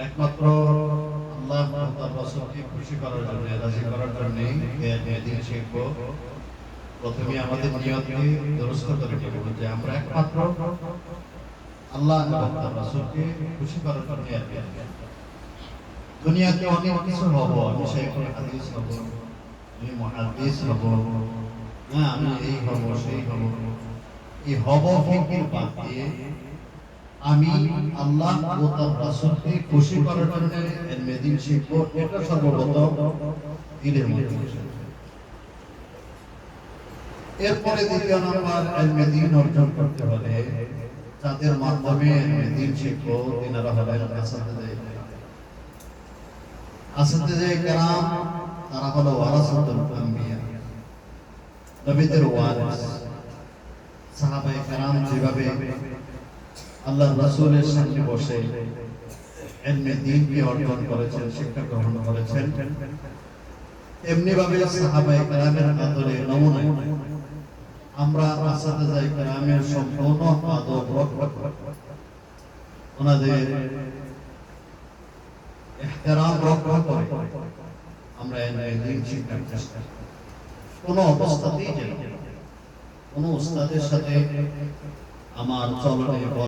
একমাত্র আল্লাহ তার রাসূলকে খুশি করার জন্য, রাজি করার জন্য দিন শিখব। প্রথমে আমাদের নিয়তকে দুরূস্ত করে নেব যে আমরা একমাত্র আল্লাহ এবং তার রাসূলকে খুশি করার জন্য দুনিয়াতে অনেক কিছু হব, আমি শাইখুল হাদিস হব, আমি মুহাদ্দিস হব, হ্যাঁ আমি এই হব সেই হব। এই হব ফিকির বাদ দিয়ে আমি আল্লাহ ও তার রাসূলকে খুশি করার জন্য ইলমে দ্বীন শিখব, এটা সর্বপ্রথম দিনের মধ্যে। এরপরে দ্বিতীয় নম্বর ইলমে দ্বীন অর্জন করতে হলে যাদের মাধ্যমে ইলমে দ্বীন শিখব তিনারা হলেন আসাতিজে কেরাম। তারা হলো ওয়ারাসাতুল আম্বিয়া, নবীদের ওয়ারিস। সাহাবায়ে কেরাম যেভাবে আল্লাহর রাসূলের সামনে বসে ইলমে দ্বীনকে অর্জন করেছেন, শিক্ষা গ্রহণ করেছেন, এমনি ভাবে সাহাবায়ে কেরামের আদরে নমুনায় আমরা আসাতিজে কেরামের সম্পূর্ণ আদব রক্ষা করব, ওনাদের ইহতিরাম রক্ষা করে আমরা ইলমে দ্বীন শিখার চেষ্টা করি। কোনো অবস্থাতেই যেন কোনো উস্তাদের সাথে আমার চলনে